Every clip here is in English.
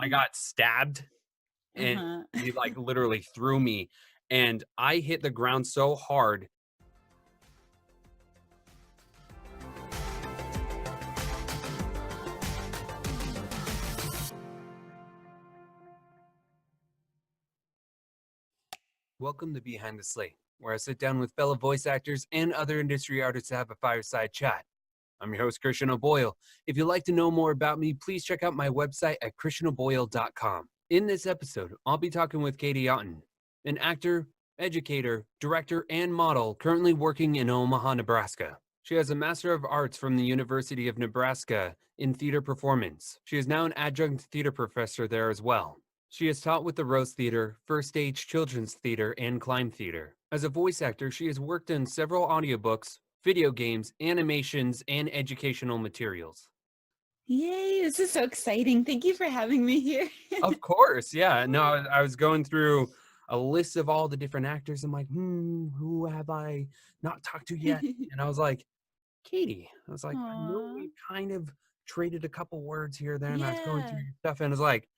I got stabbed and Uh-huh. he like literally threw me and I hit the ground so hard. Welcome to Behind the Slate, where I sit down with fellow voice actors and other industry artists to have a fireside chat. I'm your host, Christian O'Boyle. If you'd like to know more about me, please check out my website at christianoboyle.com. In this episode, I'll be talking with Katie Otten, an actor, educator, director, and model currently working in Omaha, Nebraska. She has a Master of Arts from the University of Nebraska in theater performance. She is now an adjunct theater professor there as well. She has taught with the Rose Theater, First Stage Children's Theater, and Climb Theater. As a voice actor, she has worked in several audiobooks, video games, animations, and educational materials. Yay, this is so exciting. Thank you for having me here. Of course, yeah. No, I was going through a list of all the different actors. I'm like, who have I not talked to yet? And I was like, Katie. I was like, I know Aw. we've kind of traded a couple words here, there, and I was going through Yeah. your stuff, and I was like,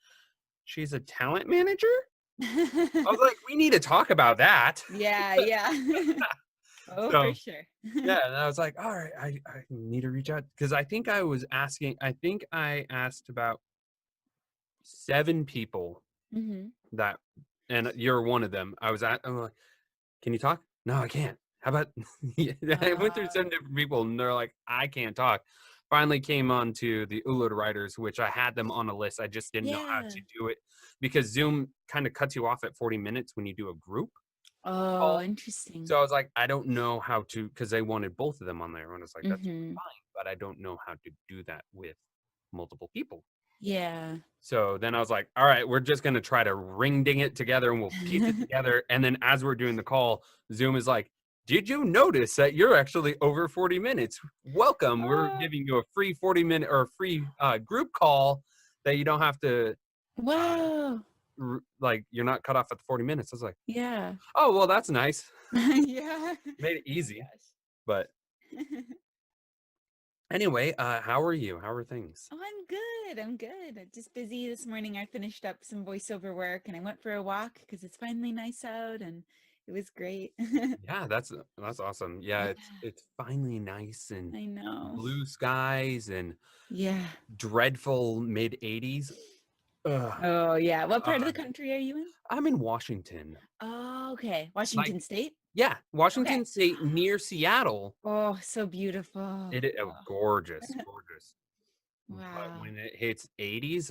she's a talent manager? I was like, we need to talk about that. Yeah. Oh, for So sure. yeah, and I was like, all right, I need to reach out because I think I asked about 7 people hmm that, and you're one of them. I'm like, can you talk? No, I can't. How about, I went through 7 different people and they're like, I can't talk. Finally came on to the ULUD writers, which I had them on a list. I just didn't know how Yeah. to do it because Zoom kind of cuts you off at 40 minutes when you do a group Oh, call. interesting. So I was like, I don't know how to, because they wanted both of them on there. And I was like, that's hmm fine, but I don't know how to do that with multiple people. Yeah. So then I was like, all right, we're just going to try to ring ding it together and we'll piece it together. And then as we're doing the call, Zoom is like, did you notice that you're actually over 40 minutes? Welcome. We're Oh, giving you a free 40-minute or free group call that you don't have to, uh, wow. like, you're not cut off at the 40 minutes. I was like, Yeah. oh, well, that's nice. Yeah. Made it Oh my easy. But gosh. anyway, how are you? How are things? Oh, I'm good. I'm good. Just busy this morning. I finished up some voiceover work and I went for a walk because it's finally nice out and it was great. Yeah, that's awesome. Yeah, Yeah, it's finally nice and I know. blue skies and Yeah. dreadful mid 80s. Ugh. Oh, yeah. What part of Uh, the country are you in? I'm in Washington. Oh, okay. Like, Washington State? yeah, Okay. Washington State near Seattle. Oh, so beautiful. It is oh, Oh, gorgeous, gorgeous. But wow. when it hits 80s,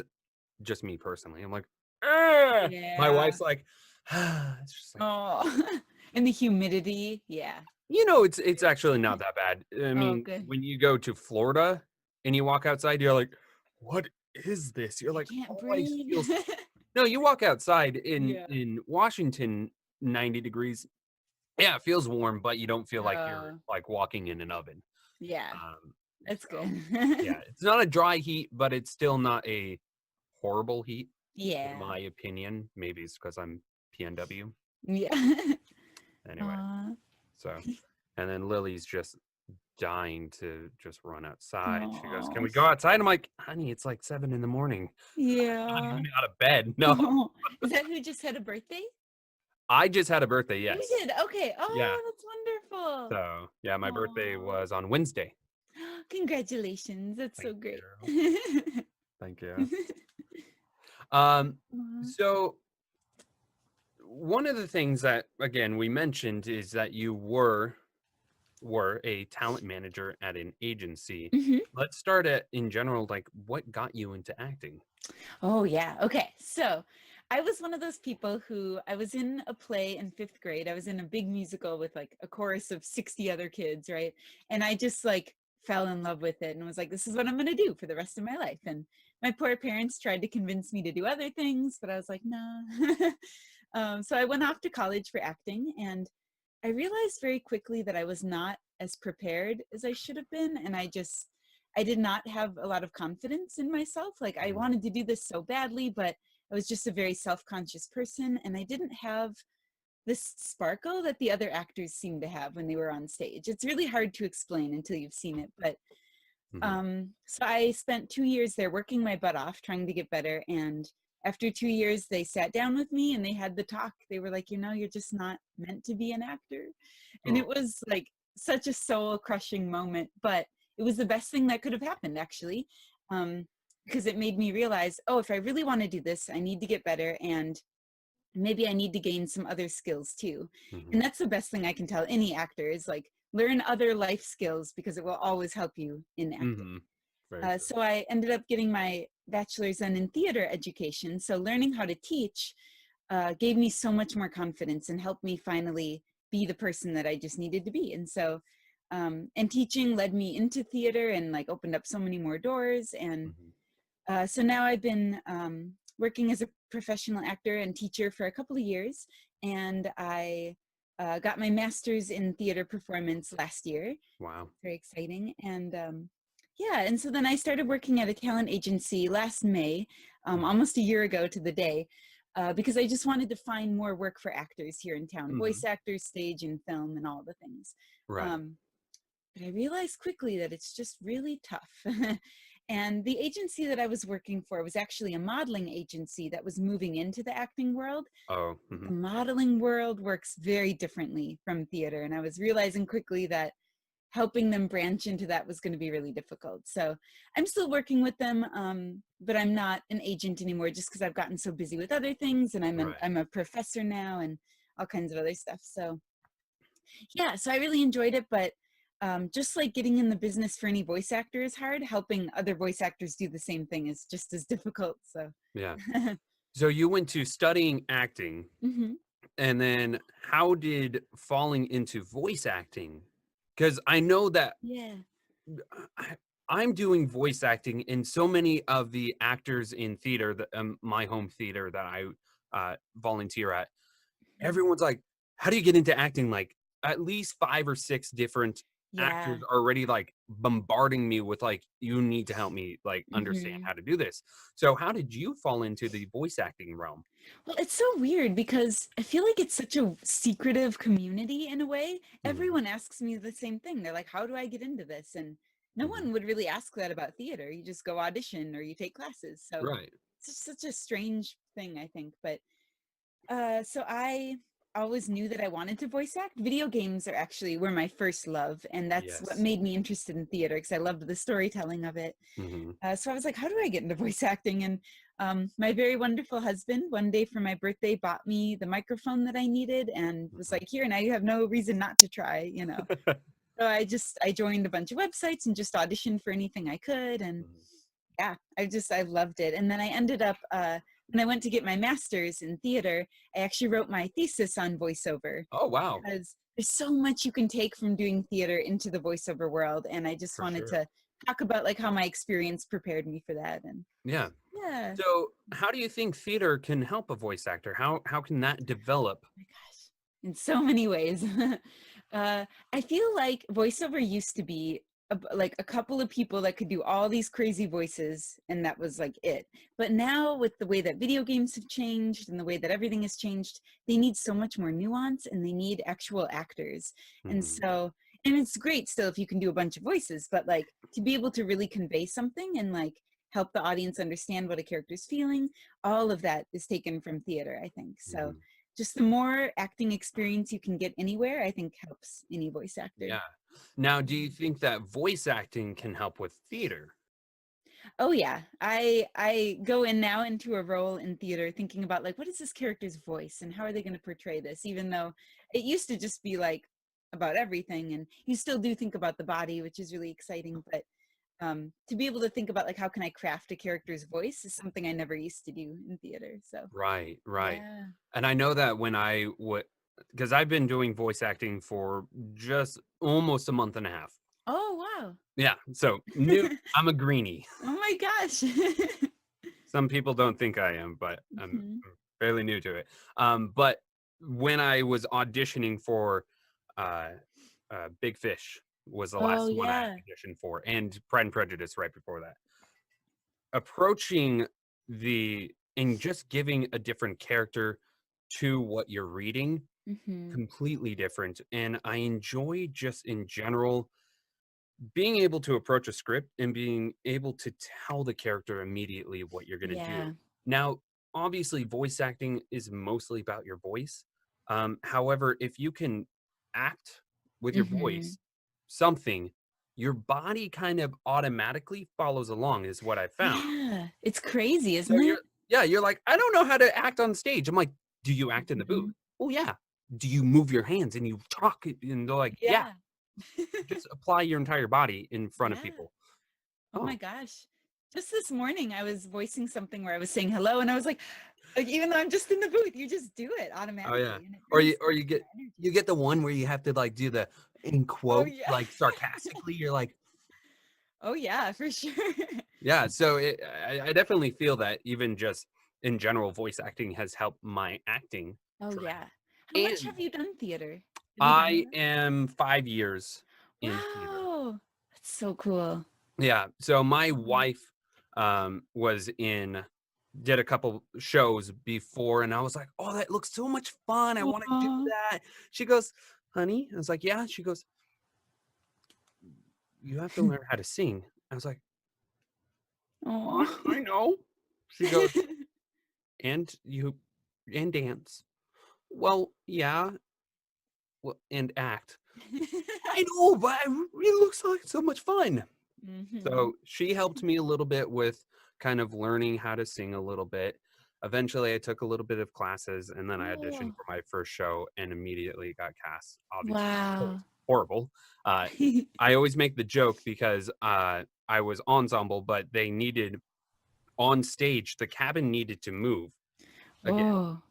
just me personally, I'm like, "Ugh." My Yeah. wife's like, it's just like, Oh, and the humidity. Yeah. it's actually not that bad. I Oh, mean, good. when you go to Florida and you walk outside, you're like, what is this? You're I like, can't all I breathe. feel. No, you walk outside Yeah. in Washington, 90 degrees. Yeah, it feels warm, but you don't feel like you're Uh, like walking in an oven. yeah, Um, that's so good. yeah, it's not a dry heat, but it's still not a horrible heat, in Yeah. my opinion. Maybe it's because I'm PNW. Yeah. Anyway, Aw. so and then Lily's just dying to just run outside. She goes, "Can Aw. we go outside?" I'm like, "Honey, it's like 7 in the morning. I'm not Yeah. even out of bed." No, Is that who just had a birthday? I just had a birthday. Oh, you Yes. did? Okay. Yeah. Oh, that's wonderful. So yeah, my birthday Aw. was on Wednesday. Congratulations. That's so Thank great. you. Thank you. Um, Aw. so one of the things that again we mentioned is that you were a talent manager at an agency. Mhm. Let's start at in general, like what got you into acting? Oh, yeah. Okay. So I was one of those people who I was in a play in fifth grade. I was in a big musical with like a chorus of 60 other kids, right? And I just like fell in love with it and was like, this is what I'm going to do for the rest of my life. And my poor parents tried to convince me to do other things, but I was like, nah. So I went off to college for acting and I realized very quickly that I was not as prepared as I should have been. And I did not have a lot of confidence in myself. Like I Mm, wanted to do this so badly, but I was just a very self-conscious person. And I didn't have this sparkle that the other actors seem to have when they were on stage. It's really hard to explain until you've seen it. But Hmm. So I spent 2 years there working my butt off, trying to get better. And after 2 years, they sat down with me and they had the talk. They were like, you're just not meant to be an actor. And Oh. it was like such a soul crushing moment, but it was the best thing that could have happened, actually. Um, because it made me realize, oh, if I really want to do this, I need to get better. And maybe I need to gain some other skills too. Hmm. And that's the best thing I can tell any actor is like learn other life skills because it will always help you in acting. Hmm. Very true. So I ended up getting my bachelor's then in theater education. So learning how to teach gave me so much more confidence and helped me finally be the person that I just needed to be. And so, and teaching led me into theater and like opened up so many more doors. And Hmm. so now I've been working as a professional actor and teacher for a couple of years. And I got my master's in theater performance last year. Wow. Very exciting. And yeah, and so then I started working at a talent agency last May, almost a year ago to the day, because I just wanted to find more work for actors here in town, Hmm. voice actors, stage and film and all the things. Right. Um, but I realized quickly that it's just really tough. And the agency that I was working for was actually a modeling agency that was moving into the acting world. Oh. But Hmm. the modeling world works very differently from theater. And I was realizing quickly that helping them branch into that was going to be really difficult. So I'm still working with them, but I'm not an agent anymore just because I've gotten so busy with other things. And Right. I'm a professor now and all kinds of other stuff. So yeah, so I really enjoyed it, but just like getting in the business for any voice actor is hard, helping other voice actors do the same thing is just as difficult. So Yeah. So you went to studying acting, hmm and then how did falling into voice acting? Because I know that yeah. I, I'm doing voice acting, and so many of the actors in theater, that my home theater that I volunteer at, Mhm. everyone's like, "How do you get into acting?" Like, at least 5 or 6 different actors Yeah. are already, like, bombarding me with, like, "You need to help me, like, understand hmm how to do this." So how did you fall into the voice acting realm? Well, it's so weird because I feel like it's such a secretive community in a way. Mhm, Everyone asks me the same thing. They're like, how do I get into this? And no mhm. one would really ask that about theater. You just go audition or you take classes. So Right. it's just such a strange thing, I think. But so I always knew that I wanted to voice act. Video games are actually were my first love, and that's what Yes. made me interested in theater because I loved the storytelling of it. Mhm, So I was like, how do I get into voice acting? And my very wonderful husband, one day for my birthday, bought me the microphone that I needed and was mhm. like, here, now you have no reason not to try. So I joined a bunch of websites and just auditioned for anything I could. And Mhm. yeah, I loved it. And then I ended up, when I went to get my master's in theater, I actually wrote my thesis on voiceover Oh, wow. because there's so much you can take from doing theater into the voiceover world. And I just For wanted sure. to talk about like how my experience prepared me for that. And Yeah. yeah. So, how do you think theater can help a voice actor? How can that develop? My gosh, in so many ways. I feel like voiceover used to be like a couple of people that could do all these crazy voices, and that was like it. But now, with the way that video games have changed and the way that everything has changed, they need so much more nuance and they need actual actors. And Mhm. so, and it's great still if you can do a bunch of voices, but like to be able to really convey something and like help the audience understand what a character's feeling, all of that is taken from theater, I think. So, Mhm. just the more acting experience you can get anywhere, I think helps any voice actor. Yeah. Now, do you think that voice acting can help with theater? Oh yeah, I go in now into a role in theater thinking about like what is this character's voice and how are they going to portray this, even though it used to just be like about everything, and you still do think about the body, which is really exciting, but to be able to think about like how can I craft a character's voice is something I never used to do in theater. So Right, right. yeah. And I know that when I would, because I've been doing voice acting for just almost a month and a half. Oh wow. Yeah, so new. I'm a greenie. Oh my gosh. Some people don't think I am, but Mhm. I'm fairly new to it. But when I was auditioning for uh, Big Fish was the Oh last one I yeah. auditioned for, and Pride and Prejudice right before that. Approaching the and just giving a different character to what you're reading, hmm completely different. And I enjoy just in general being able to approach a script and being able to tell the character immediately what you're going to do. Yeah. Now, obviously, voice acting is mostly about your voice. However, if you can act with your Mm-hmm. voice, something, your body kind of automatically follows along, is what I found. Yeah. It's crazy, So isn't it? you're like, I don't know how to act on stage. I'm like, do you act in the booth? Mhm. Oh, yeah. Do you move your hands and you talk? And they're like, yeah, Yeah. just apply your entire body in front of Yeah. people. Oh my Oh, gosh. Just this morning, I was voicing something where I was saying hello, and I was like, even though I'm just in the booth, you just do it oh yeah. automatically, and it Or brings so you much get more energy. the one where you have to like do the in Oh quotes, yeah. like sarcastically. You're like, Oh yeah, for sure. yeah. So I definitely feel that even just in general, voice acting has helped my acting Oh career. yeah. How much And have you done theater? Have you done a I lot? am 5 years in theater. Wow. That's so cool. Yeah. So my Mhm. wife was in did a couple shows before and I was like, "Oh, that looks so much fun. I want to do Aw. that." She goes, "Honey," I was like, "Yeah." She goes, "You have to learn how to sing." I was like, Aw. I know." She goes, "And you and dance." Well, yeah, well, and act. I know, but it looks like so much fun. Mhm. So she helped me a little bit with kind of learning how to sing a little bit. Eventually, I took a little bit of classes and then I auditioned Oh, for my first show and immediately got cast. Obviously, it was wow. horrible. I always make the joke because I was ensemble, but they needed on stage, the cabin needed to move again, Oh.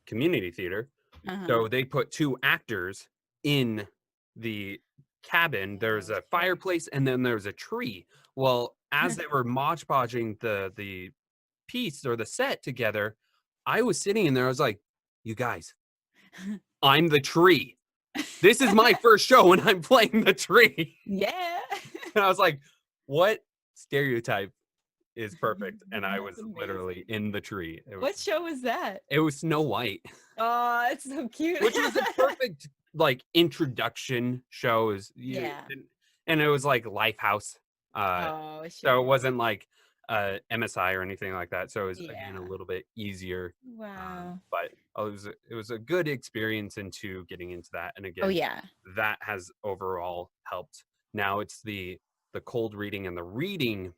community theater. Uh-huh. So they put two actors in the cabin. There's Oh, a sure. fireplace and then there's a tree. Well, as they were Mod Podging the piece or the set together, I was sitting in there. I was like, "You guys, I'm the tree. This is my first show and I'm playing the tree." Yeah. And I was like, "What stereotype is perfect?" And I That's was literally amazing. in the tree. What show was that? It was Snow White. Oh, it's so cute. Which was a perfect, like, introduction show is you Yeah. and it was like Lifehouse, Oh, so it sure. wasn't like, MSI or anything like that, so it was, again, a Yeah. little bit easier, Wow. but it was a good experience into getting into that, and Oh, again, yeah. that has overall helped. Now it's the cold reading and the reading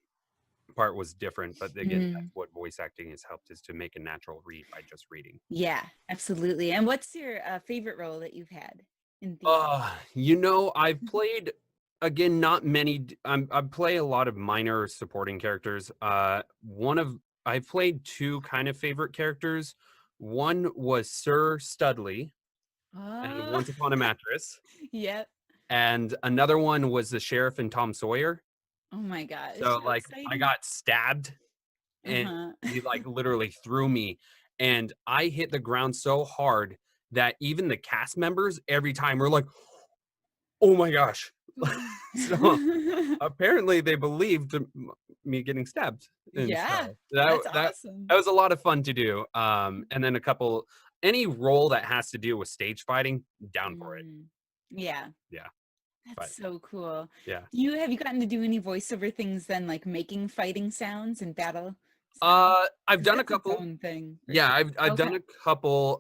part was different, but again, that's Mm. what voice acting has helped is to make a natural read by just reading. Yeah, absolutely. And what's your favorite role that you've had in theater? I've played again, not many. I play a lot of minor supporting characters. I've played two kind of favorite characters. One was Sir Studley and Oh, Once Upon a Mattress, yep. and another one was the sheriff and Tom Sawyer. Oh my gosh, So how like, I exciting. got stabbed, and Uh-huh. he like literally threw me, and I hit the ground so hard that even the cast members every time were like, "Oh my gosh." So, apparently they believed me getting stabbed, and Yeah, so that's that awesome. was a lot of fun to do, and then any role that has to do with stage fighting, down for it. Mm. Yeah, Yeah, but that's so cool. yeah. Have you gotten to do any voiceover things then, like making fighting sounds and battle sounds? I've Because done a that's its couple. own thing for Yeah, sure. I've Okay. done a couple,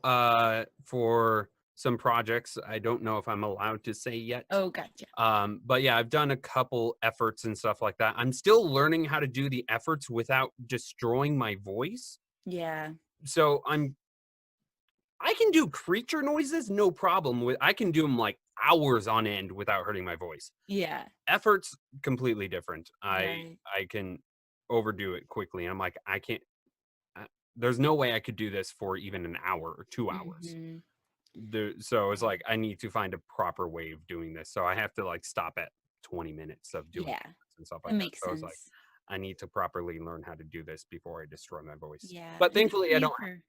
for some projects. I don't know if I'm allowed to say yet. Oh, gotcha. But yeah, I've done a couple efforts and stuff like that. I'm still learning how to do the efforts without destroying my voice. Yeah. So I can do creature noises, no problem with I can do them like hours on end without hurting my voice. Yeah. Efforts completely different. Right. I can overdo it quickly. I'm like, I can't uh, there's no way I could do this for even an hour or 2 hours. Hmm. So it's Yeah. like I need to find a proper way of doing this. So I have to like stop at 20 minutes of doing Yeah. efforts and stuff That like that. makes So it's like sense. I need to properly learn how to do this before I destroy my voice. Yeah. But And good for thankfully I you don't for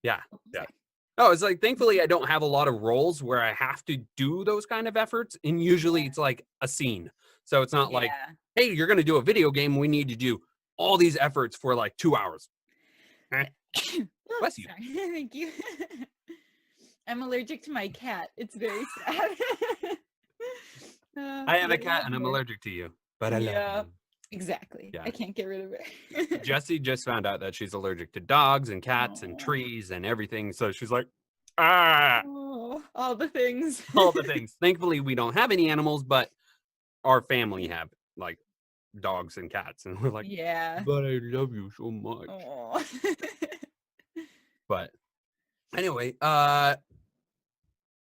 yeah, oh, yeah. sorry. Oh, it's like thankfully I don't have a lot of roles where I have to do those kind of efforts, and usually Yeah. it's like a scene. So it's not like, Yeah. "Hey, you're gonna do a video game, we need to do all these efforts for like 2 hours." Eh, Oh, bless you. sorry. Thank you. I'm allergic to my cat. It's very sad. I have Yeah, a they cat have and I'm more. allergic to you, but I love Yeah, you. exactly. I Yeah. can't get rid of it. Jessie just found out that she's allergic to dogs and cats and Oh, trees and everything. So she's like, ah, oh, all the things. all the things. Thankfully, we don't have any animals, but our family have like dogs and cats. And we're like, Yeah. but I love you so much. Oh. But anyway,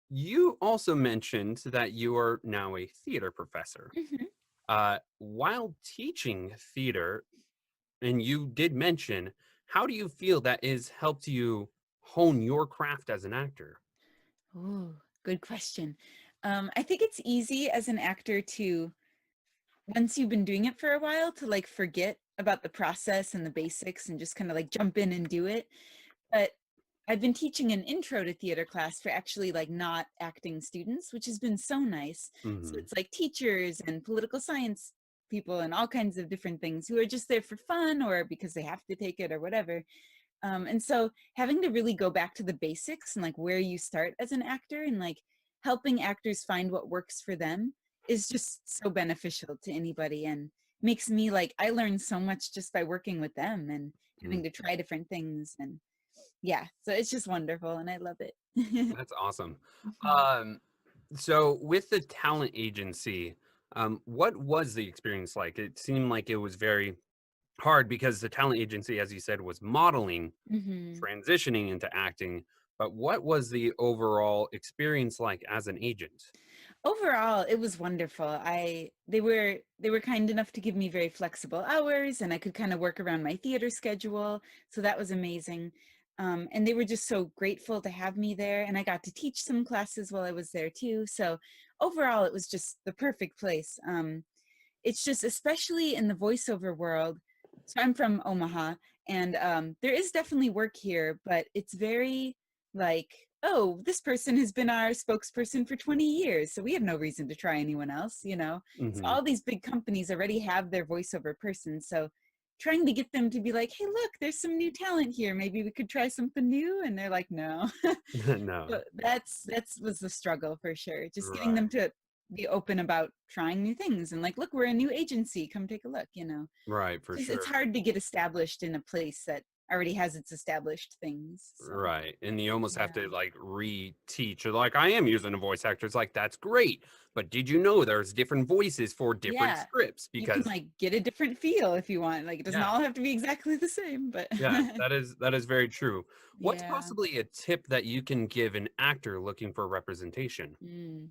you also mentioned that you are now a theater professor. Mhm. While teaching theater, and you did mention, how do you feel that has helped you hone your craft as an actor? Ooh, good question. I think it's easy as an actor to, once you've been doing it for a while, to like forget about the process and the basics and just kind of like jump in and do it. But I've been teaching an intro to theater class for actually like not acting students, which has been so nice. So Mhm. it's like teachers and political science people and all kinds of different things who are just there for fun or because they have to take it or whatever. And so having to really go back to the basics and like where you start as an actor and like helping actors find what works for them is just so beneficial to anybody and makes me like I learn so much just by working with them and having Mm, to try different things and yeah, so it's just wonderful and I love it. that's awesome. Mhm. Um, so with the talent agency, what was the experience like? It seemed like it was very hard because the talent agency, as you said, was modeling, Mhm. transitioning into acting. But what was the overall experience like as an agent? Overall, it was wonderful. They were kind enough to give me very flexible hours and I could kind of work around my theater schedule. So that was amazing. And they were just so grateful to have me there. And I got to teach some classes while I was there too. So overall, it was just the perfect place. It's just especially in the voiceover world. So I'm from Omaha, and there is definitely work here, but it's very like, oh, this person has been our spokesperson for 20 years, so we have no reason to try anyone else. So Hmm. all these big companies already have their voiceover person. So trying to get them to be like, hey, look, there's some new talent here. Maybe we could try something new. And they're like, no. No, So that's was the struggle for sure. Just getting them right, to be open about trying new things and like, look, we're a new agency. Come take a look. right, for Just it's sure. hard to get established in a place that already has its established things. So Right. And you almost have yeah. to like reteach or like I am using a voice actor. It's like that's great. But did you know there's different voices for different Yeah. scripts? You can Because like get a different feel if you want. Like it doesn't yeah, all have to be exactly the same, but yeah, that is very true. What's yeah. possibly a tip that you can give an actor looking for representation? Mm.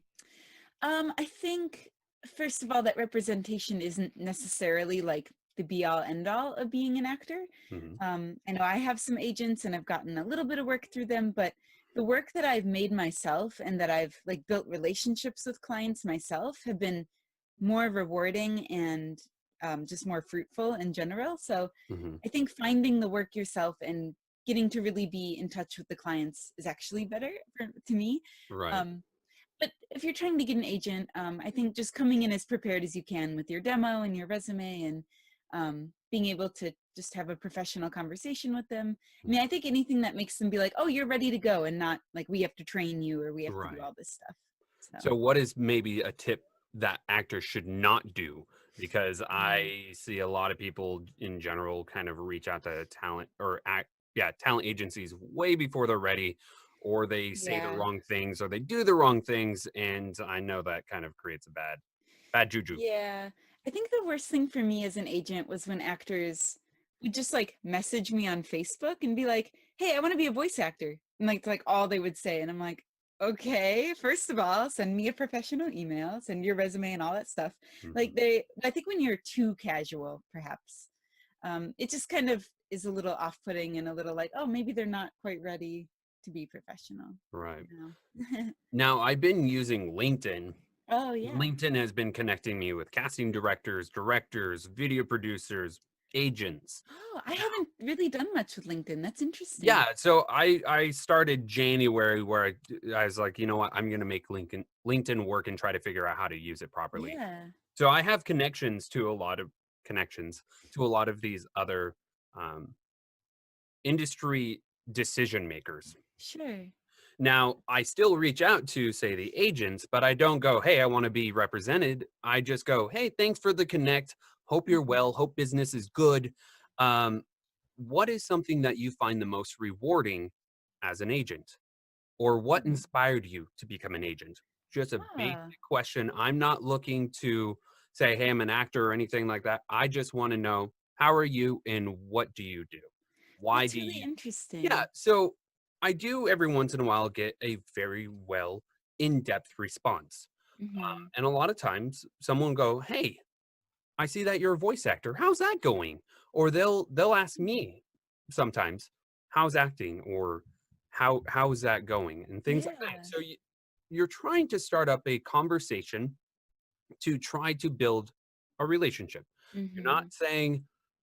I think first of all that representation isn't necessarily like the be all end all of being an actor. Hmm. I know I have some agents and I've gotten a little bit of work through them, but the work that I've made myself and that I've like built relationships with clients myself have been more rewarding and just more fruitful in general. So Hmm. I think finding the work yourself and getting to really be in touch with the clients is actually better to me. Right. Um, but if you're trying to get an agent, I think just coming in as prepared as you can with your demo and your resume and being able to just have a professional conversation with them. I mean, I think anything that makes them be like, oh, you're ready to go and not like we have to train you or we have to do Right. all this stuff. So, So what is maybe a tip that actors should not do? Because mm, I see a lot of people in general kind of reach out to talent or yeah, talent agencies way before they're ready, or they say the yeah. wrong things or they do the wrong things. And I know that kind of creates a bad juju. Yeah. I think the worst thing for me as an agent was when actors would just like message me on Facebook and be like, "Hey, I want to be a voice actor." And like it's like all they would say and I'm like, "Okay, first of all, send me a professional email, send your resume and all that stuff." Mhm. Like I think when you're too casual, perhaps, it just kind of is a little off-putting and a little like, "Oh, maybe they're not quite ready to be professional." Right. You know? Now, I've been using LinkedIn. Oh, yeah. LinkedIn has been connecting me with casting directors, video producers, agents. Oh, I haven't really done much with LinkedIn. That's interesting. Yeah, so I started January where I was like, you know what, I'm gonna make LinkedIn work and try to figure out how to use it properly. Yeah, So I have connections to a lot of these other um, industry decision makers. sure. Now, I still reach out to, say, the agents, but I don't go, hey, I want to be represented. I just go, hey, thanks for the connect. Hope you're Mhm, well. Hope business is good. Um, what is something that you find the most rewarding as an agent? Or what mhm. inspired you to become an agent? Just a basic Ah, question. I'm not looking to say, hey, I'm an actor or anything like that. I just want to know, how are you and what do you do? Why that's do really you yeah, interesting. so I do every once in a while get a very well in-depth response. Mhm. And a lot of times someone go, "Hey, I see that you're a voice actor. How's that going?" Or they'll ask Mm, me sometimes, "How's acting?" or how's that going?" and things like that. yeah. So you're trying to start up a conversation to try to build a relationship. You're not Mhm. saying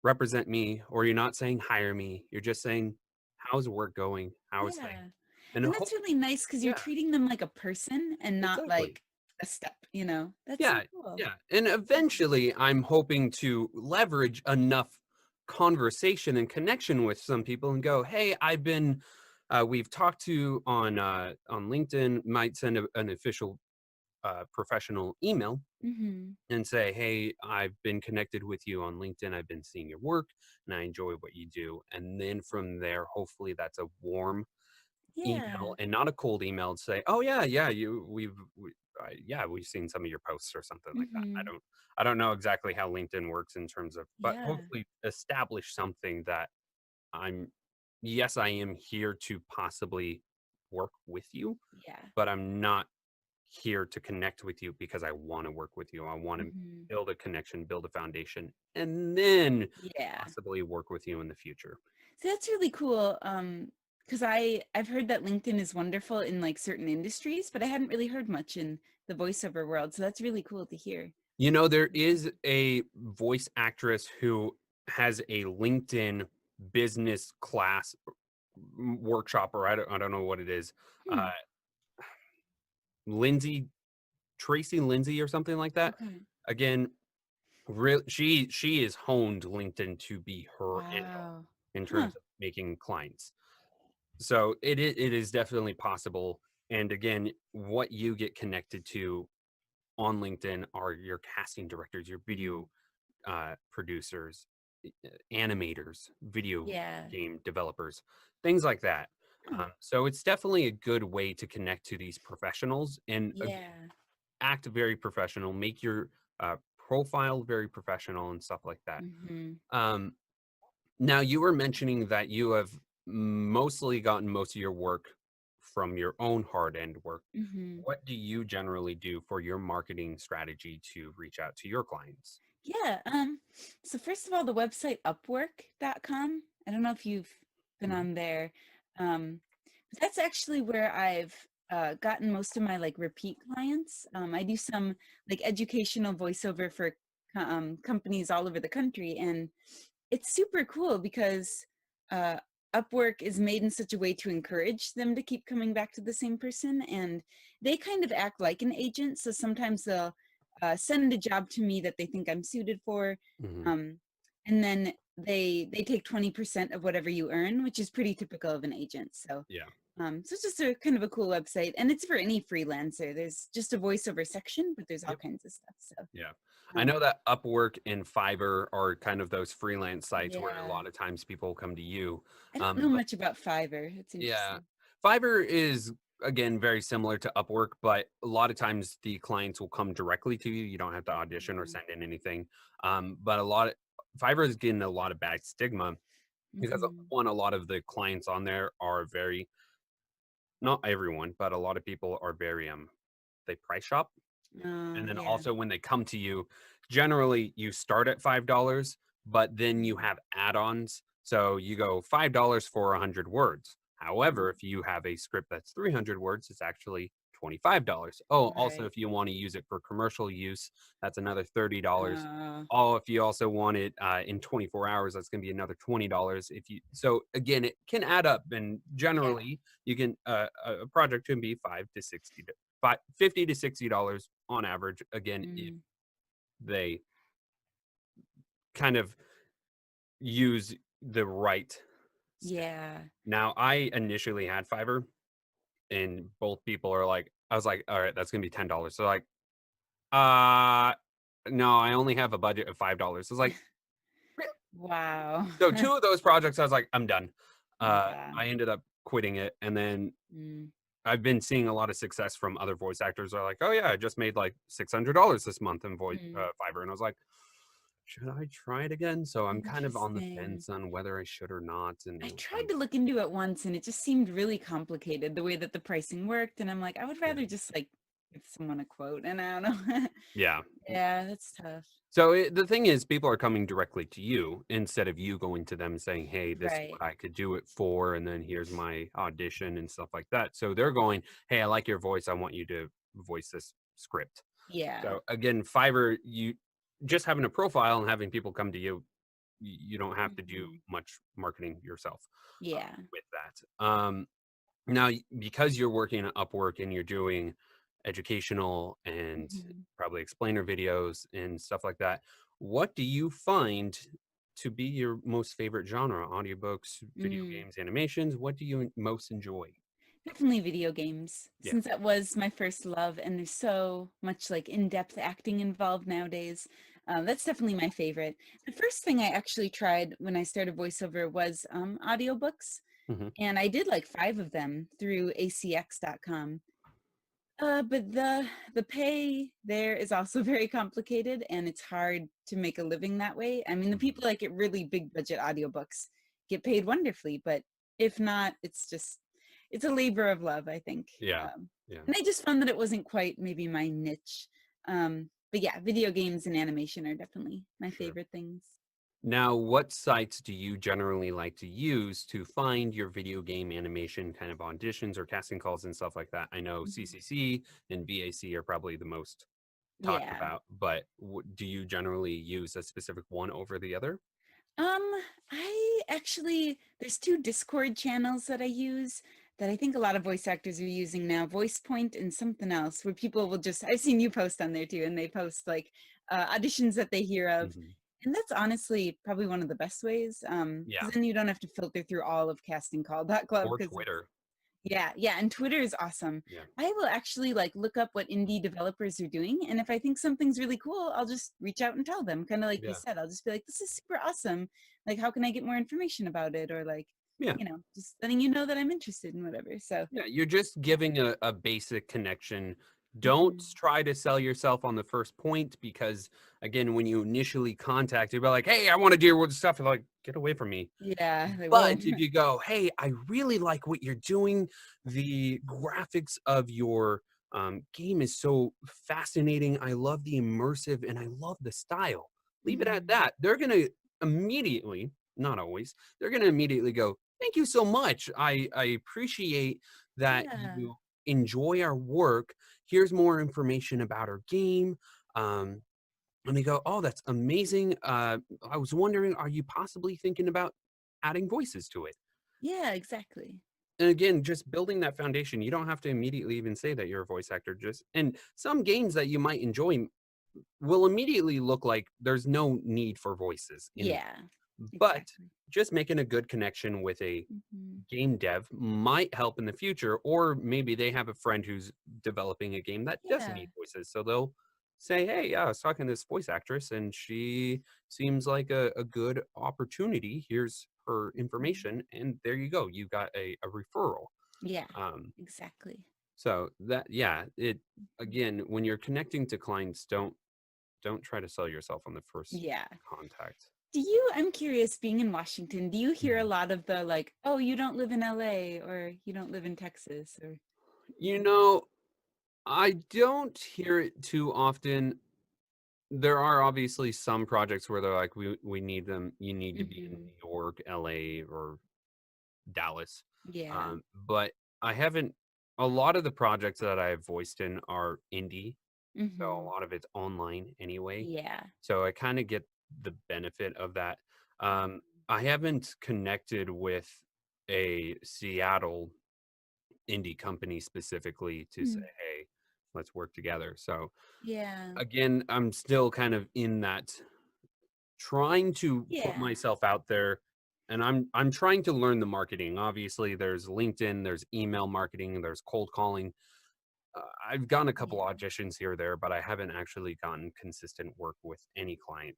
represent me or you're not saying hire me. You're just saying how's work going? How is things? Yeah. And And that's hope really nice because 'cause you're yeah, treating them like a person and not exactly. like a step, you know? That's so Yeah, cool. yeah. And eventually I'm hoping to leverage enough conversation and connection with some people and go, "Hey, I've been we've talked to on LinkedIn, might send an official professional email Mhm. and say, "Hey, I've been connected with you on LinkedIn. I've been seeing your work and I enjoy what you do." And then from there, hopefully that's a warm email Yeah. and not a cold email to say, "Oh yeah, yeah, yeah, we've seen some of your posts or something like that." Mhm. I don't know exactly how LinkedIn works in terms of, but Yeah. hopefully establish something that I'm yes, I am here to possibly work with you, Yeah. but I'm not here to connect with you because I want to work with you. I want to Mhm. build a connection, build a foundation, and then Yeah. possibly work with you in the future. So that's really cool. Because I've heard that LinkedIn is wonderful in like certain industries, but I hadn't really heard much in the voiceover world. So that's really cool to hear. You know, there is a voice actress who has a LinkedIn business class workshop, or I don't know what it is. Hmm. Uh, Lindsay, Tracy Lindsay, or something like that. Okay. Again, she is honed LinkedIn to be her end all Wow. in Huh. terms of making clients. So it is definitely possible. And again, what you get connected to on LinkedIn are your casting directors, your Hmm. video producers, animators, video Yeah. game developers, things like that. Huh. So it's definitely a good way to connect to these professionals and again, Yeah. act very professional, make your profile very professional and stuff like that. Hmm. Um, Now, you were mentioning that you have mostly gotten most of your work from your own hard end work. Hmm. What do you generally do for your marketing strategy to reach out to your clients? Yeah. So first of all, the website upwork.com. I don't know if you've been Mhm. on there. But that's actually where I've gotten most of my like repeat clients. I do some like educational voiceover for companies all over the country, and it's super cool because uh, Upwork is made in such a way to encourage them to keep coming back to the same person, and they kind of act like an agent. So sometimes they'll send a job to me that they think I'm suited for, Mhm. um, and then they take 20% of whatever you earn, which is pretty typical of an agent. So. Yeah. So it's just a kind of a cool website, and it's for any freelancer. There's just a voiceover section, but there's all Yep. kinds of stuff. So, Yeah. I um, know that Upwork and Fiverr are kind of those freelance sites where a yeah, lot of times people come to you. I don't know But much about Fiverr. It's yeah, interesting. Fiverr is again very similar to Upwork, but a lot of times the clients will come directly to you. You don't have to audition or Mhm, send in anything. But a lot of Fiverr is getting a lot of bad stigma because mhm. one, a lot of the clients on there are very not everyone, but a lot of people are very they price shop. And then Yeah. also when they come to you, generally you start at $5, but then you Mhm, have add-ons. So you go $5 for 100 words. However, mhm. if you have a script that's 300 words, it's actually $25. Oh, also Right. if you want to use it for commercial use, that's another $30. Uh, Oh, if you also want it in 24 hours, that's going to be another $20. If you so again, it can add up, and yeah. generally you can a project can be 50 to $60 on average, again, if Mm, they kind of use the right stick. yeah. Now, I initially had Fiverr, and both people are like, I was like, all right, that's gonna be $10. So like, uh, no, I only have a budget of $5. I was like, "Really?" Wow. So two of those projects, I was like, I'm done. Yeah. I ended up quitting it, and then Mm. I've been seeing a lot of success from other voice actors. Are like, oh yeah, I just made like $600 this month in voice Mm. Fiverr, and I was like, should I try it again? So I'm kind of on the Interesting. fence on whether I should or not. I And tried to look into it once and it just seemed really complicated the way that the pricing worked. And I'm like, I would yeah, rather just like give someone a quote. And I don't know. yeah. Yeah, that's tough. So the thing is, people are coming directly to you instead of you going to them saying, "Hey, this is Right. what I could do it for," and then here's my audition and stuff like that. So they're going, "Hey, I like your voice. I want you to voice this script." Yeah. So again, Fiverr, you just having a profile and having people come to you, you don't have to do Hmm. much marketing yourself Yeah. with that. Now, because you're working at Upwork and you're doing educational and Hmm. probably explainer videos and stuff like that, what do you find to be your most favorite genre? Audiobooks, video Mm. games, animations? What do you most enjoy? Definitely video games, Yeah. since that was my first love, and there's so much like in-depth acting involved nowadays. That's definitely my favorite. The first thing I actually tried when I started voiceover was audiobooks, Hmm. and I did like 5 of them through acx.com. But the pay there is also very complicated, and it's hard to make a living that way. I mean, the Hmm. people that get really big budget audiobooks get paid wonderfully, but if not, it's a labor of love, I think. Yeah. Yeah. And I just found that it wasn't quite maybe my niche. But yeah, video games and animation are definitely my Sure. favorite things. Now, what sites do you generally like to use to find your video game animation kind of auditions or casting calls and stuff like that? I know Mhm. CCC and BAC are probably the most talked Yeah. about, but do you generally use a specific one over the other? Um, I actually there's 2 Discord channels that I use that I think a lot of voice actors are using now, VoicePoint and something else, where people will just I've seen you post on there too, and they post like auditions that they hear of. Hmm. And that's honestly probably one of the best ways. Yeah, Because then you don't have to filter through all of castingcall.club or because it's Twitter. yeah, yeah, and Twitter is awesome. Yeah, I will actually like look up what indie developers are doing, and if I think something's really cool, I'll just reach out and tell them. Kind of like you yeah, said, I'll just be like, "This is super awesome. Like, how can I get more information about it?" Or like, yeah. just letting you know that I'm interested in whatever. So, Yeah, you're just yeah. giving a basic connection. Don't Mhm. try to sell yourself on the first point because, again, when you initially contact, you'll be like, "Hey, I want to deal with stuff." You're like, "Get away from me." Yeah, they will. But if you go, "Hey, I really like what you're doing. The graphics of your game is so fascinating. I love the immersive and I love the style." Leave it at Mhm. that. They're gonna immediately, not always, they're gonna immediately go, "Thank you so much. I appreciate that Yeah. you enjoy our work. Here's more information about our game." Um, and they go, "Oh, that's amazing. I was wondering, are you possibly thinking about adding voices to it?" Yeah, exactly. And again, just building that foundation, you don't have to immediately even say that you're a voice actor. Just and some games that you might enjoy will immediately look like there's no need for voices in Yeah, them. But exactly. just making a good connection with a Mhm. game dev might help in the future, or maybe they have a friend who's developing a game that doesn't Yeah. need voices. So they'll say, "Hey, yeah, I was talking to this voice actress and she seems like a good opportunity. Here's her Mhm. information." And there you go. You got a referral. Yeah, Um, exactly. so that, yeah, it, Mhm. again, when you're connecting to clients, don't try to sell yourself on the first Yeah. contact. I'm curious, being in Washington, do you hear a Mhm. lot of the like, oh, you don't live in LA or you don't live in Texas or You know, I don't hear it too often. There are obviously some projects where they're like, we need them. You need to be in hmm New York, LA, or Dallas. yeah. But I haven't. A lot of the projects that I've voiced in are indie, so a hmm lot of it's online anyway. Yeah. So I kind of get the benefit of that. Um, I haven't connected with a Seattle indie company specifically to say, Mm. "Hey, let's work together." So Yeah. again, I'm still kind of in that trying to put Yeah. myself out there and I'm trying to learn the marketing. Obviously, there's LinkedIn, there's email marketing, there's cold calling. I've gotten a couple Yeah. auditions here or there, but I haven't actually gotten consistent work with any client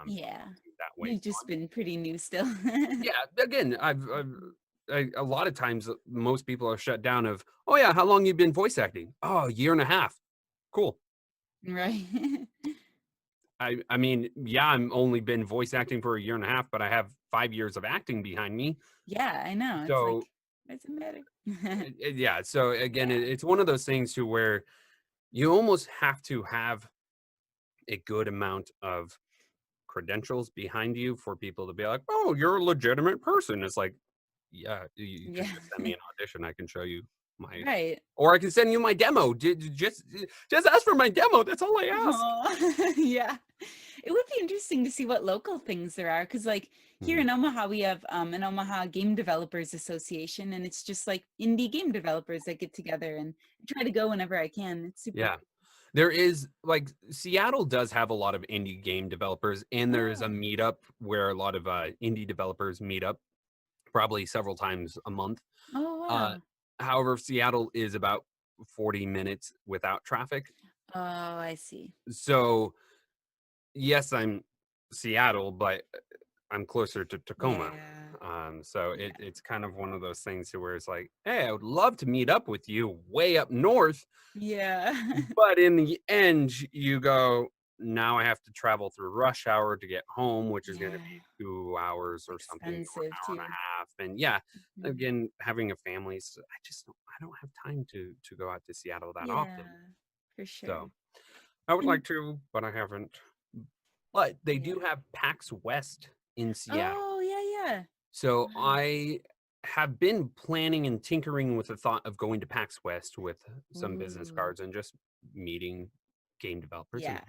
Yeah. that way. You've just been pretty new still. Yeah, again, a lot of times most people are shut down of, oh yeah, how long you been voice acting? Oh, a year and a half. Cool. Right. I mean, yeah, I'm only been voice acting for a year and a half, but I have 5 years of acting behind me. Yeah, I know. It's like, So doesn't matter. yeah, so again, Yeah. it's one of those things to where you almost have to have a good amount of credentials behind you for people to be like, oh, you're a legitimate person. It's like, yeah, you can Yeah. just send me an audition. I can show you my, Right. or I can send you my demo. Just ask for my demo. That's all I ask. Aw, yeah. It would be interesting to see what local things there are because, like, here Mhm. in Omaha, we have an Omaha Game Developers Association, and it's just like indie game developers that get together and try to go whenever I can. It's super Yeah. There is like Seattle does have a lot of indie game developers, and there is a cool. meetup where a lot of indie developers meet up probably several times a month. Oh, Uh, wow. however, Seattle is about 40 minutes without traffic. Oh, I see. So, yes, I'm Seattle, but I'm closer to Tacoma. Yeah. So Yeah. it's kind of one of those things to where it's like, hey, I would love to meet up with you way up north. Yeah. But in the end, you go, now I have to travel through rush hour to get home, which is going to Yeah. be 2 hours or something, or an Expensive hour and too. a half. And yeah, Mhm. again, having a family, so I don't have time to go out to Seattle that Yeah, often. for sure. So I would And like to, but I haven't. But they yeah. do have PAX West in Seattle. Oh, yeah, yeah. So Wow. I have been planning and tinkering with the thought of going to PAX West with some business Ooh. cards and just meeting game developers, and Yeah.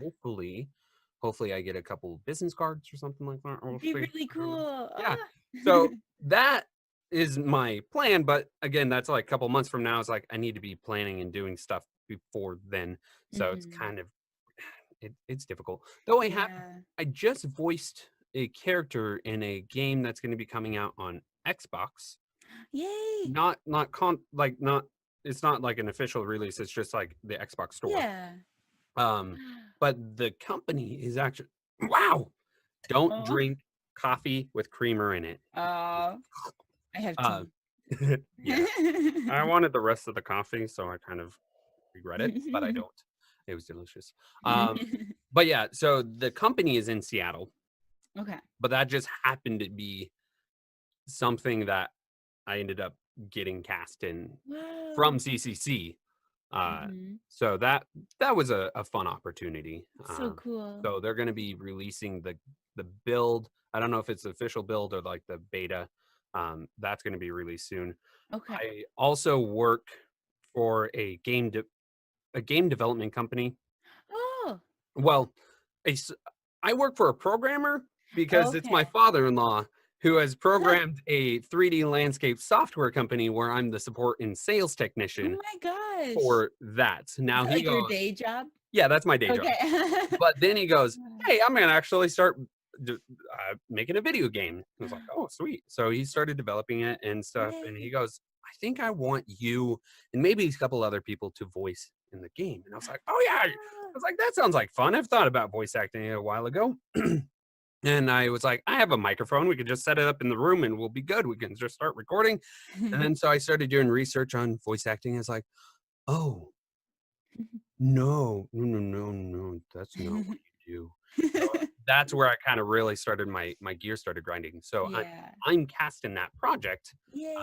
hopefully I get a couple of business cards or something like that. We'll It'd be see. really I don't know. cool. Yeah. Ah. So that is my plan, but again, that's like a couple months from now. It's like I need to be planning and doing stuff before then. So it's Mhm. kind of it's difficult. Though Yeah. I just voiced a character in a game that's going to be coming out on Xbox. Yay. Not it's not like an official release, it's just like the Xbox store. Yeah. Um but the company is actually wow, don't Oh. drink coffee with creamer in it. I have Uh tea. yeah. I wanted the rest of the coffee, so I kind of regret it, but I don't. It was delicious. Um but yeah, so the company is in Seattle, Okay. but that just happened to be something that I ended up getting cast in from Whoa. CCC. Uh, Mhm. so that was a fun opportunity. So cool. So they're going to be releasing the build. I don't know if it's the official build or like the beta. That's going to be released soon. Okay. I also work for a game development company. Oh. Well, a s- I work for a programmer because it's my Okay. father-in-law who has programmed a 3D landscape software company where I'm the support and sales Oh technician my gosh. for that. Is Now that he like your goes, day job? yeah, that's my day job. Okay. But then he goes, Wow. hey, I'm gonna actually start making a video game. I was like, oh, sweet. So he started developing it and stuff, and he Yay. goes, I think I want you and maybe a couple other people to voice in the game. And I was like, oh yeah. I Ah. was like, that sounds like fun. I've thought about voice acting a while ago. And I was like, I have a microphone. We could just set it up in the room and we'll be good. We can just start recording. And then so I started doing research on voice acting. I was like, oh, no. That's not what you do. So that's where I kind of really started my gear started grinding. So Yeah. I'm cast in that project Yay.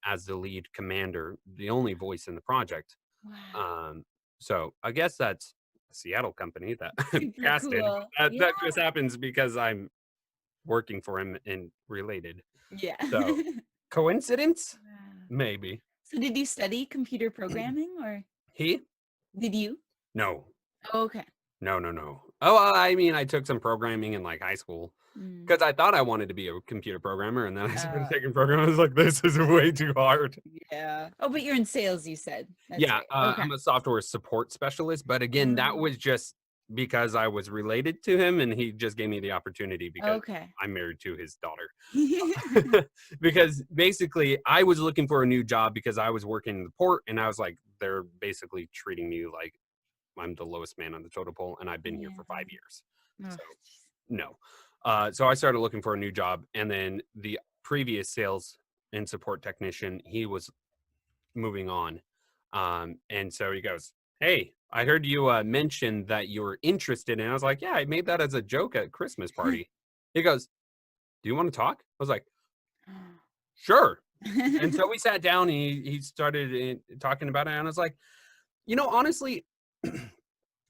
as the lead commander, the only voice in the project. Wow. Um, so I guess that's a Seattle company that I'm Super cast in. cool. Yeah. That just happens because I'm working for him and related. Yeah. So coincidence? Wow. Maybe. So did you study computer programming or He? did you? No. Oh, okay. No. Oh, I mean, I took some programming in like high school Mm. because I thought I wanted to be a computer programmer, and then I started Uh, taking programming. I was like, this is way too hard. yeah. Oh, but you're in sales, you said. That's Yeah, right. Okay. I'm a software support specialist, but again, that Oh, was just because I was related to him, and he just gave me the opportunity because Okay. I'm married to his daughter. Because basically, I was looking for a new job because I was working in the port, and I was like, they're basically treating me like I'm the lowest man on the totem pole, and I've been here for 5 Yeah. years. Oh, So jeez. no. So I started looking for a new job, and then the previous sales and support technician, he was moving on. And so he goes, "Hey, I heard you mention that you were interested." And I was like, "Yeah, I made that as a joke at Christmas party." He goes, "Do you want to talk?" I was like, "Sure." And so we sat down, and he started talking about it. And I was like, honestly,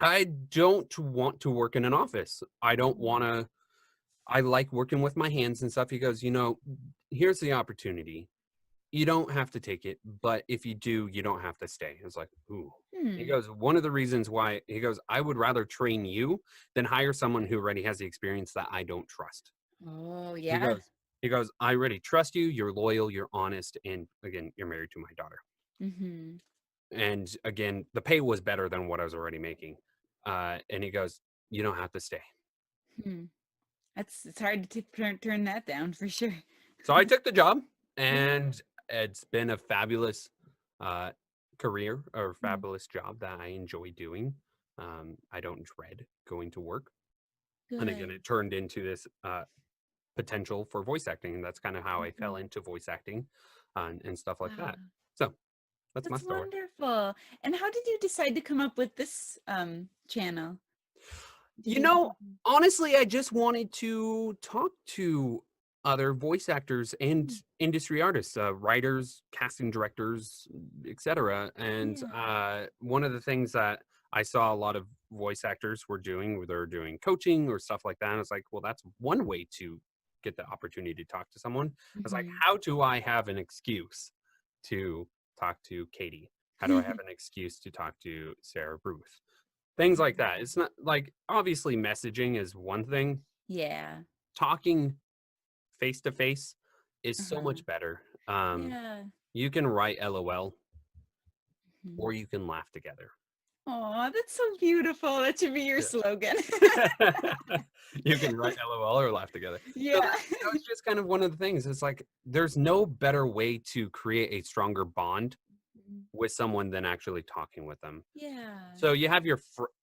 I don't want to work in an office. I don't want to. I like working with my hands and stuff. He goes, here's the opportunity. You don't have to take it, but if you do, you don't have to stay. I was like, ooh. He Hmm. goes, one of the reasons why, he goes, I would rather train you than hire someone who already has the experience that I don't trust. Oh, He yeah. goes, he goes, I already trust you. You're loyal. You're honest. And again, you're married to my daughter. Mm-hmm. And again, the pay was better than what I was already making. And he goes, you don't have to stay. Hmm. It's hard to turn that down for sure. So I took the job, Yeah. and it's been a fabulous uh, career or Mm. fabulous job that I enjoy doing. I don't dread going to work. And again, Good. it turned into this potential for voice acting. And that's kind of how I fell Mhm. into voice acting and stuff like Wow. that. So that's my That's story. wonderful. And how did you decide to come up with this channel? Did You you have know, honestly, I just wanted to talk to other voice actors and Mm. industry artists, writers, casting directors, etc. And Yeah. one of the things that I saw a lot of voice actors were doing, where they're doing coaching or stuff like that. And it's like, well, that's one way to get the opportunity to talk to someone. I was like, Mhm. how do I have an excuse to talk to Katie? How do I have an excuse to talk to Sarah Ruth? Things like that. It's not like, obviously messaging is one thing. Yeah. Talking face to face is so Uh-huh. much better. Yeah. You can write LOL Mhm. or you can laugh together. Oh, that's so beautiful. That should be your slogan. Yeah. You can write LOL or laugh together. So Yeah. that was just kind of one of the things. It's like there's no better way to create a stronger bond Mhm. with someone than actually talking with them. Yeah. So you have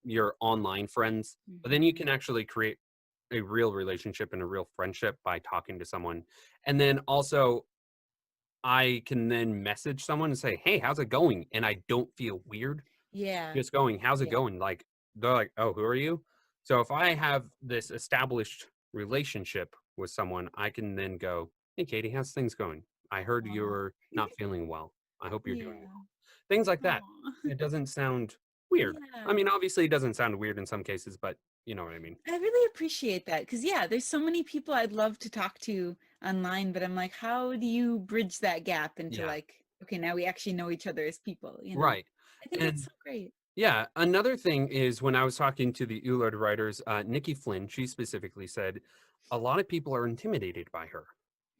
your online friends, but then you Mhm. can actually create a real relationship and a real friendship by talking to someone. And then also I can then message someone and say, "Hey, how's it going?" And I don't feel weird Yeah. just going, "How's it Yeah. going?" Like they're like, "Oh, who are you?" So if I have this established relationship with someone, I can then go, "Hey, Katie, how's things going? I heard Aw. you're not feeling well. I hope you're doing Yeah. well." Things like that. Aw. It doesn't sound weird. I Yeah. mean, obviously, it doesn't sound weird in some cases, but you know what I mean. I really appreciate that because, yeah, there's so many people I'd love to talk to online, but I'm like, how do you bridge that gap into Yeah, like, okay, now we actually know each other as people, you know? right. I think that's And so great. yeah, another thing is when I was talking to the Ulard writers, Nikki Flynn, she specifically said a lot of people are intimidated by her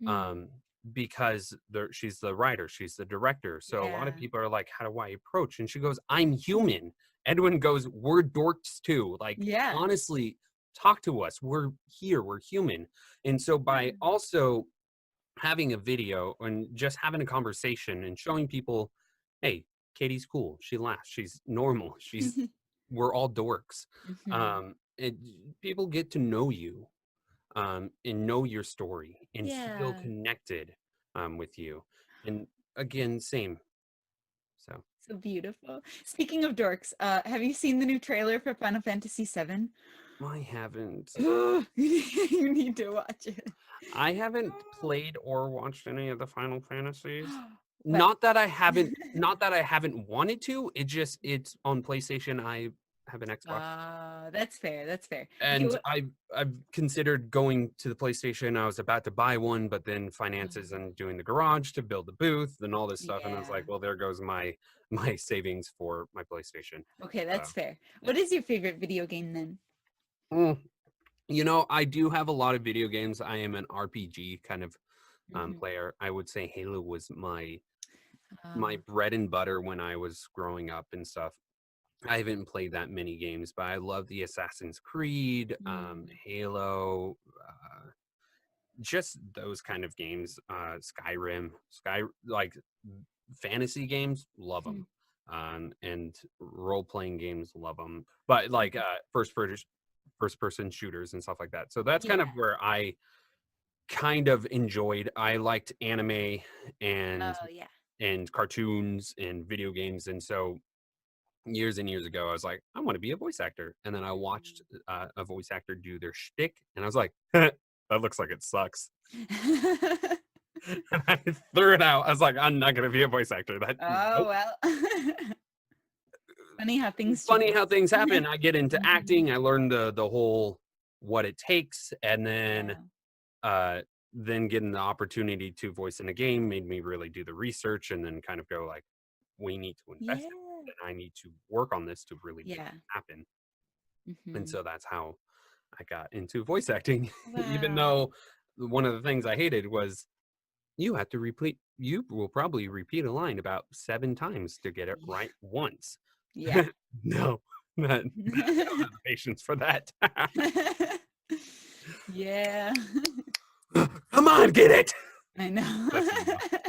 Mm. um, because she's the writer, she's the director. So a lot of Yeah. people are like, how do I approach? And she goes, I'm human. Edwin goes, we're dorks too. Like, Yeah. honestly, talk to us. We're here, we're human. And so by Yeah. also having a video and just having a conversation and showing people, hey, Katie's cool. She laughs. She's normal. We're all dorks. Hmm. And people get to know you and know your story and feel Yeah. connected with you. And again, same. So So beautiful. Speaking of dorks, have you seen the new trailer for Final Fantasy VII? I haven't. You need to watch it. I haven't played or watched any of the Final Fantasies. Well, Not that I haven't wanted to. It's on PlayStation. I have an Xbox. that's fair. That's fair. Okay, And I've considered going to the PlayStation. I was about to buy one, but then finances and doing the garage to build the booth and all this stuff. And I was yeah. like, well, there goes my savings for my PlayStation. Okay, So that's fair. yeah. What is your favorite video game then? Mm, I do have a lot of video games. I am an RPG kind of Mhm. player. I would say Halo was my Uh, bread and butter when I was growing up and stuff. I haven't played that many games, but I love the Assassin's Creed, Halo, just those kind of games. Skyrim, like fantasy games, love them. And role playing games, love them. But like first person shooters and stuff like that. So that's kind Yeah. of where I kind of enjoyed. I liked anime and Oh yeah. and cartoons and video games, and so years and years ago, I was like, I want to be a voice actor. And then I watched a voice actor do their shtick, and I was like, that looks like it sucks. And I threw it out. I was like, I'm not going to be a voice actor. Oh Nope. well. Funny how things Funny change. how things happen. I get into Mhm. acting. I learned the whole what it takes, and Yeah. then getting the opportunity to voice in a game made me really do the research, and then kind of go like, we need to invest in Yeah. it, and I need to work on this to really make Yeah. it happen. And Hmm. so that's how I got into voice acting, even Wow. though one of the things I hated was you will probably repeat a line about 7 times to get it Yeah. right once. Yeah. No, I don't have the patience for that. Yeah. Come on, get it. I know. That's enough.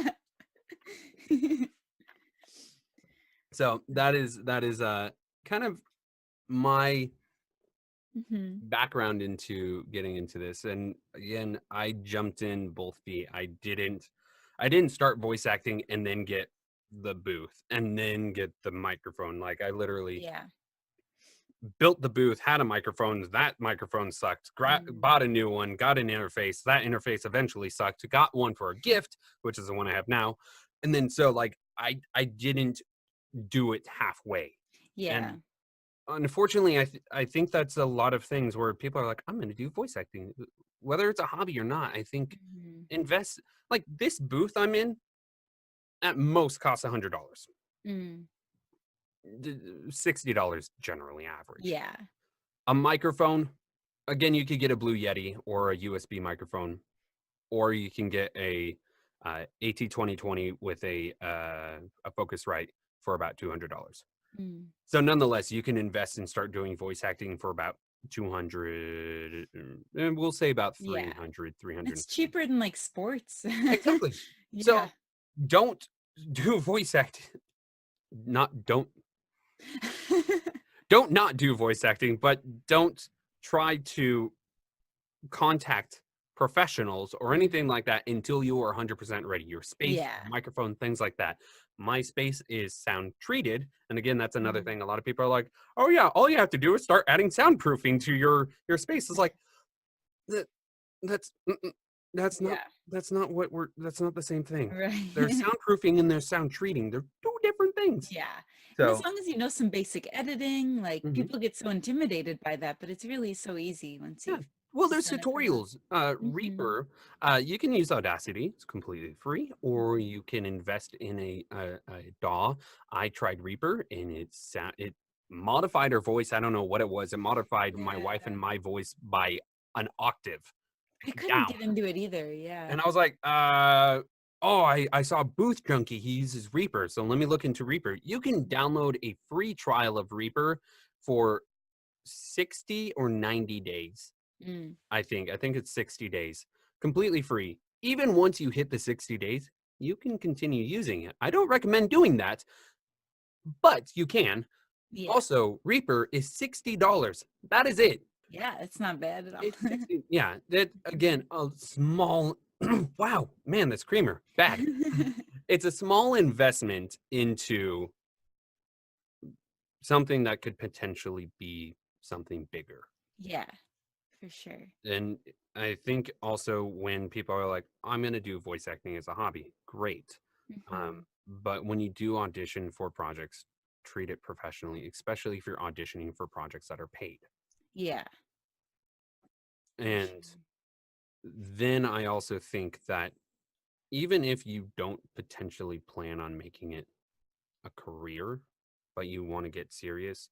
So that is kind of my Hmm. background into getting into this. And again, I jumped in both feet. I didn't start voice acting and then get the booth and then get the microphone. Like I literally Yeah. built the booth, had a microphone, that microphone sucked, bought a new one, got an interface, that interface eventually sucked, got one for a gift, which is the one I have now. And then so like I didn't do it halfway. Yeah. And unfortunately, I think that's a lot of things where people are like, I'm going to do voice acting, whether it's a hobby or not. I think Mhm. invest, like this booth I'm in, at most costs $100, Mm. $60 generally average. Yeah. A microphone, again, you could get a Blue Yeti or a USB microphone, or you can get a AT2020 with a Focusrite for about $200. Mm. So nonetheless, you can invest and start doing voice acting for about 200, and we'll say about Yeah. 300, It's 350. cheaper than like sports. Exactly. Yeah. So don't do voice acting. Not don't not do voice acting, but don't try to contact professionals or anything Mhm. like that until you are 100% ready. Your space, Yeah. microphone, things like that. My space is sound treated, and again, that's another Mhm. thing. A lot of people are like, "Oh yeah, all you have to do is start adding soundproofing to your space." It's like that. That's mm-mm, that's not Yeah. that's not the same thing. There's Right. soundproofing and there's sound treating. They're two different things. Yeah. And as So long as you know some basic editing, like mhm. people get so intimidated by that, but it's really so easy once Yeah. you've Well, just there's done it for a while. tutorials. Hmm. Reaper, you can use Audacity. It's completely free, or Hmm. you can invest in a DAW. I tried Reaper, and it modified her voice. I don't know what it was. It modified my wife Yeah. and my voice by an octave I couldn't down. get into it either. Yeah. And I was like, oh, I saw Booth Junkie. He uses Reaper, so let me look into Reaper. You can download a free trial of Reaper for 60 or 90 days. Mm. I think it's 60 days, completely free. Even once you hit the 60 days, you can continue using it. I don't recommend doing that, but you can. Yeah. Also, Reaper is $60. That is it. Yeah. It's not bad at all. It's 60. Yeah, that again, a small wow, man, this creamer, bad. It's a small investment into something that could potentially be something bigger. Yeah, for sure. And I think also when people are like, I'm going to do voice acting as a hobby, great. Hmm. But when you do audition for projects, treat it professionally, especially if you're auditioning for projects that are paid. Yeah. For And sure. then I also think that even if you don't potentially plan on making it a career, but you want to get serious,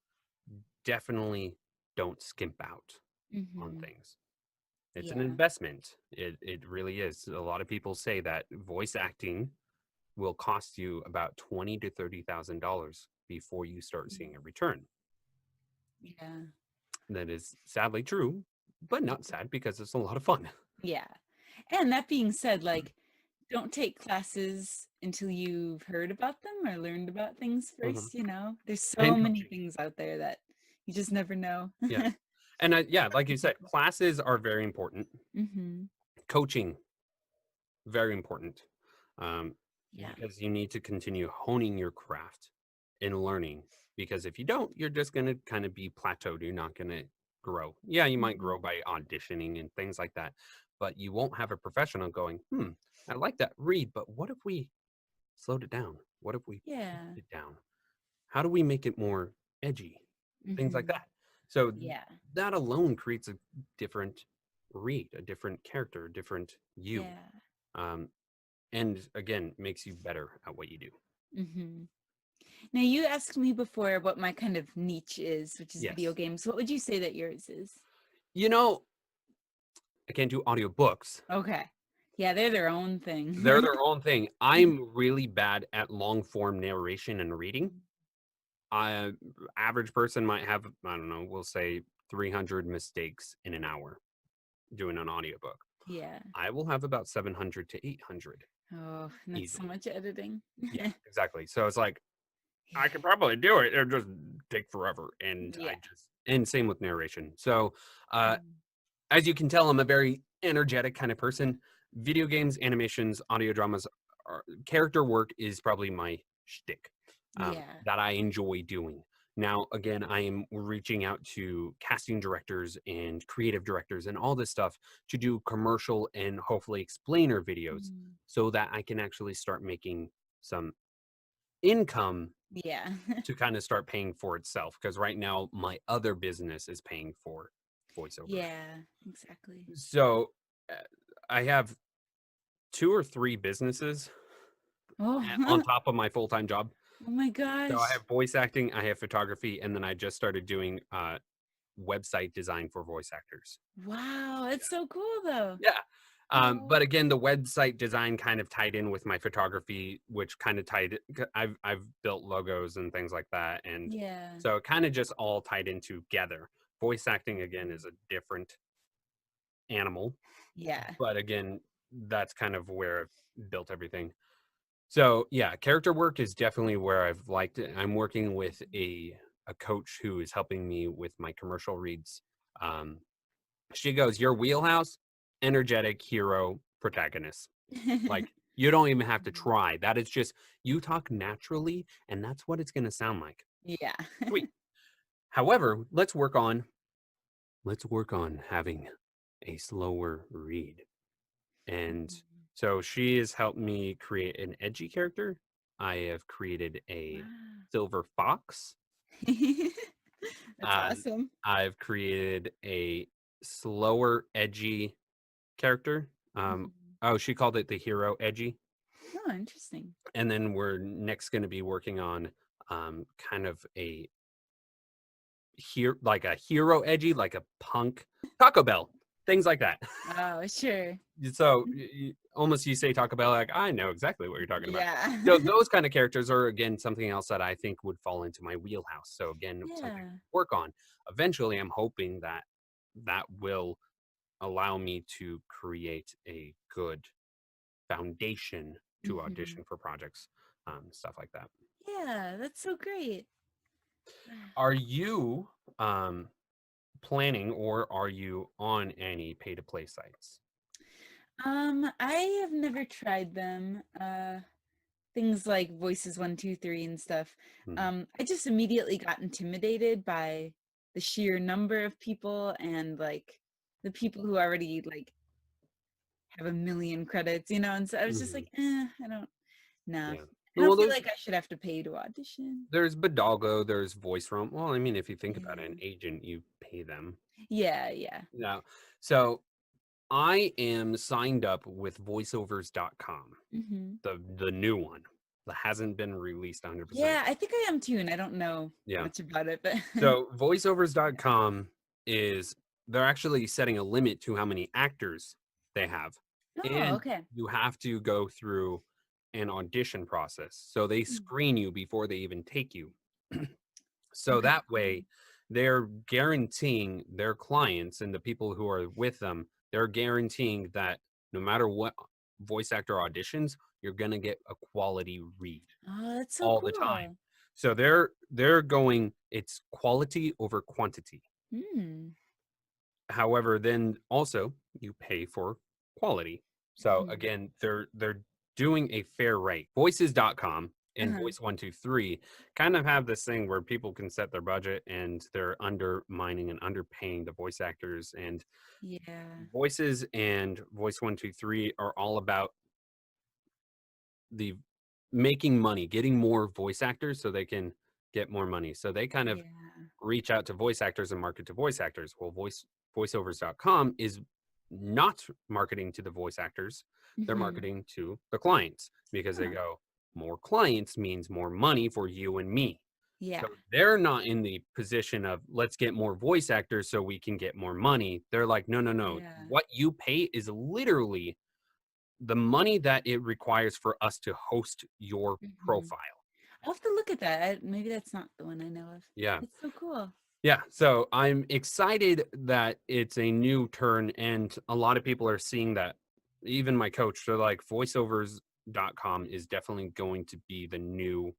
definitely don't skimp out on Hmm. things. It's an Yeah. investment. It really is. A lot of people say that voice acting will cost you about $20,000 to $30,000 before you start seeing a return. Yeah. That is sadly true, but not sad because it's a lot of fun. Yeah. And that being said, like, don't take classes until you've heard about them or learned about things Mhm. first, you know? There's so And many coaching. things out there that you just never know. Yes. And yeah, like you said, classes are very important. Mm-hmm. Coaching, very important. Um, Yeah. because you need to continue honing your craft and learning. Because if you don't, you're just going to kind of be plateaued. You're not going to grow. Yeah, you might grow Mhm. by auditioning and things like that, but you won't have a professional going, I like that read, but what if we slowed it down? What if we Yeah. it down? How do we make it more edgy? Things like Mm-hmm. that. So Yeah. that alone creates a different read, a different character, a different you. Yeah. Um, and again, makes you better at what you do. Mm-hmm. Now, you asked me before what my kind of niche is, which is video Yes. games. What would you say that yours is? You know, I can't do audiobooks. Okay. Yeah, they're their own thing. They're their own thing. I'm really bad at long form narration and reading. I average person might have, I don't know, we'll say 300 mistakes in an hour doing an audiobook. Yeah. I will have about 700 to 800 Oh, and that's so easily. much editing. Yeah, exactly. So it's like I Yeah. could probably do it. It just take forever, and Yeah. and same with narration. So, uh, Mm. as you can tell, I'm a very energetic kind of person. Video games, animations, audio dramas, character work is probably my shtick Yeah. that I enjoy doing. Now, again, I am reaching out to casting directors and creative directors and all this stuff to do commercial and hopefully explainer videos Mm. so that I can actually start making some income Yeah. to kind of start paying for itself. Because right now, my other business is paying for voiceover. Yeah, exactly. So uh, I have 2 or 3 businesses Oh, on top of my full-time job. oh my So I gosh. have voice acting, I have photography, and then I just started doing website design for voice actors. Wow, it's so cool though. Yeah. Oh, But again, the website design kind of tied in with my photography, which kind of I've built logos and things like that, and yeah. so it kind of just all tied in together. Voice acting again is a different animal, Yeah. but again, that's kind of where I've built everything. So yeah, character work is definitely where I've liked it. I'm working with a coach who is helping me with my commercial reads. Um, she goes, "Your wheelhouse, energetic hero protagonist. Like you don't even have to try. That is just you talk naturally, and that's what it's going to sound like." Yeah. Sweet. However, let's work on having a slower read. And so she has helped me create an edgy character. I have created a Wow. silver fox. That's Uh, awesome. I've created a slower, edgy character. Mhm. Oh, she called it the hero edgy. Oh, interesting. And then we're next going to be working on kind of like a hero edgy, like a punk Taco Bell, things like that. Oh, sure. So almost you say Taco Bell, like I know exactly what you're talking about. Yeah. So those kind of characters are again something else that I think would fall into my wheelhouse. So again, something to Yeah. work on. Eventually, I'm hoping that that will allow me to create a good foundation to Mhm. audition for projects, stuff like that. Yeah, that's so great. Are you planning or are you on any pay to play sites? I have never tried them. Things like Voices 1, 2, 3 and stuff. Mhm. I just immediately got intimidated by the sheer number of people and like the people who already like have a million credits, you know, and so I was just Mhm. like, I don't nah. Yeah. I don't Well, feel like I should have to pay to audition. there's Bidalgo, there's Voice Roam. Well, I mean, if you think about it, an Yeah. agent, you pay them. Yeah, yeah. Yeah. So I am signed up with voiceovers.com, Hmm. the new one that hasn't been released 100%. Yeah, I think I am too, and I don't know Yeah. much about it, but So voiceovers.com is they're actually setting a limit to how many actors they have. oh, And okay. you have to go through an audition process. So they Mm. screen you before they even take you. So Okay, that cool. way, they're guaranteeing their clients and the people who are with them, they're guaranteeing that no matter what voice actor auditions, you're going to get a quality read Oh, that's so all the time. cool. So they're going, it's quality over quantity. Mm. However, then also you pay for quality. So Mhm. again, they're doing a fair rate. Voices.com and Uh-huh. Voice 123 kind of have this thing where people can set their budget and they're undermining and underpaying the voice actors, and Yeah. Voices and Voice 123 are all about the making money, getting more voice actors so they can get more money. So they kind of Yeah. reach out to voice actors and market to voice actors. Well, voiceovers.com is not marketing to the voice actors. They're Mhm. marketing to the clients because they Huh. go, more clients means more money for you and me. Yeah. So they're not in the position of let's get more voice actors so we can get more money. They're like, no, no, no. Yeah. What you pay is literally the money that it requires for us to host your Mhm. profile. I'll have to look at that. Maybe that's not the one I know of. Yeah. That's so cool. Yeah. So I'm excited that it's a new turn, and a lot of people are seeing that. Even my coach, they're like, voiceovers.com is definitely going to be the new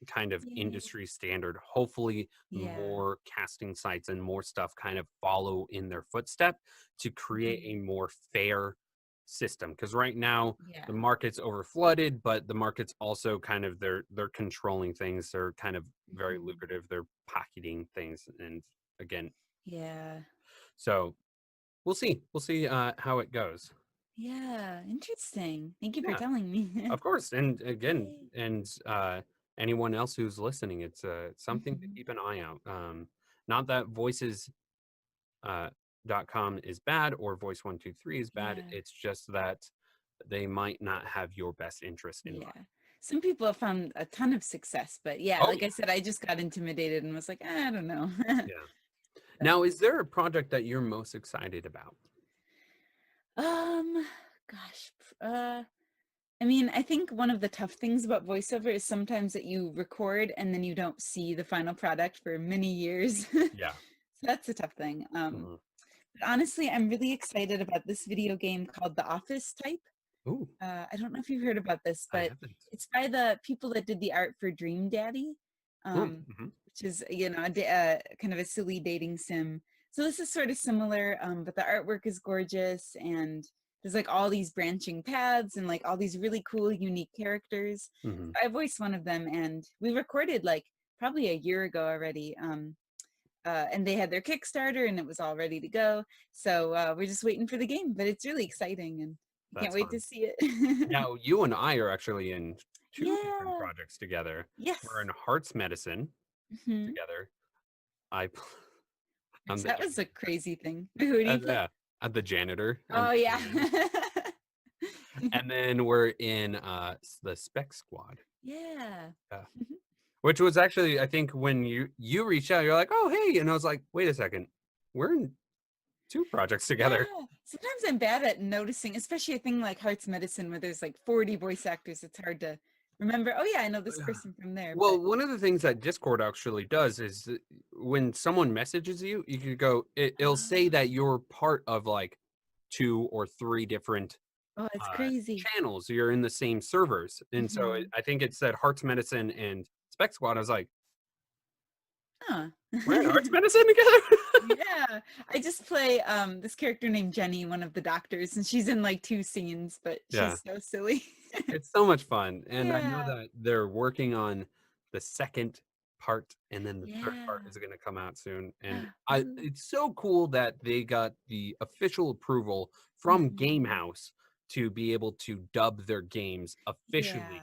kind of Yay. industry standard. Hopefully, Yeah. more casting sites and more stuff kind of follow in their footstep to create Mhm. a more fair system. Because right now Yeah. the market's overflooded, but the market's also kind of they're controlling things. They're kind of very Mhm. lucrative. They're pocketing things, and again, Yeah. so we'll see. We'll see how it goes. Yeah. Interesting. Thank you for Yeah. telling me. Of course, and again, Yay. and anyone else who's listening, it's something to Mhm. keep an eye out. Not that voices .com is bad or voice 123 is bad. Yeah. It's just that they might not have your best interest in Yeah. mind. Some people have found a ton of success, but yeah, Oh like I said, I just got intimidated and was like, I don't know. yeah. So, Now, is there a project that you're most excited about? um, gosh, I mean, I think one of the tough things about voiceover is sometimes that you record and then you don't see the final product for many years. Yeah. So that's a tough thing. Mhm. But honestly, I'm really excited about this video game called The Office Type. Ooh, I don't know if you've heard about this, I but haven't. it's by the people that did the art for Dream Daddy, Mm-hmm. which is, kind of a silly dating sim. So this is sort of similar, but the artwork is gorgeous and there's like all these branching paths and like all these really cool, unique characters. Mm-hmm. I voiced one of them and we recorded like probably a year ago already. And they had their Kickstarter and it was all ready to go. So we're just waiting for the game, but it's really exciting and I can't That's wait to fun. see it. Now, you and I are actually in two different Yeah. projects together. We're Yes. in Hearts Medicine Mhm. together. I, I'm So the that was a janitor. crazy thing. Who do you play? Yeah, I'm the janitor. I'm Oh, the yeah. GM. And then we're in the Spec Squad. Yeah. Yeah. Which was actually, I think, when you reached out, you're like, oh hey, and I was like, wait a second, we're in two projects together. Yeah. Sometimes I'm bad at noticing, especially a thing like Hearts Medicine where there's like 40 voice actors. It's hard to remember, oh yeah, I know this Yeah. person from there, Well, but one of the things that Discord actually does is when someone messages you, you can go, it'll say ah, that you're part of like two or three different oh, it's crazy. channels. You're in the same servers. And so Mhm. I think it said Hearts Medicine and Spec Squad. I was like, Huh. we're in Hearts Medicine together? Yeah, I just play this character named Jenny, one of the doctors, and she's in like two scenes, but Yeah. she's so silly. It's so much fun. And I know Yeah. that they're working on the second part, and then the third part Yeah. is going to come out soon. And I Ooh. it's so cool that they got the official approval from Mhm. Gamehouse to be able to dub their games officially.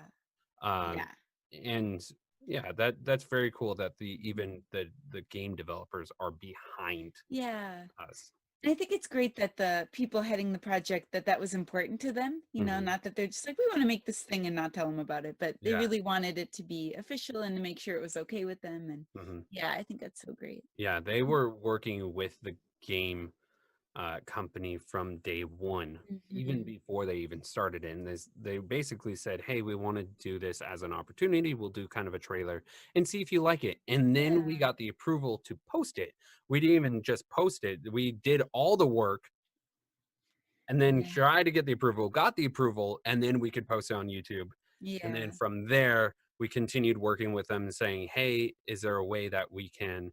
Yeah. Um, Yeah. and yeah, that's very cool that the Mhm. even the game developers are behind Yeah. us. And I think it's great that the people heading the project that was important to them, Hmm. not that they're just like, we want to make this thing and not tell them about it, but they Yeah. really wanted it to be official and to make sure it was okay with them. And Hmm. yeah, I think that's so great. Yeah, they Mhm. were working with the game company from day one, even Mhm. before they even started it. And they basically said, hey, we want to do this as an opportunity. We'll do kind of a trailer and see if you like it. And then we Yeah. got the approval to post it. We didn't even just post it, we did all the work and then Yeah. try to get the approval, got the approval, and then we could post it on YouTube. And then Yeah. from there, we continued working with them saying, hey, is there a way that we can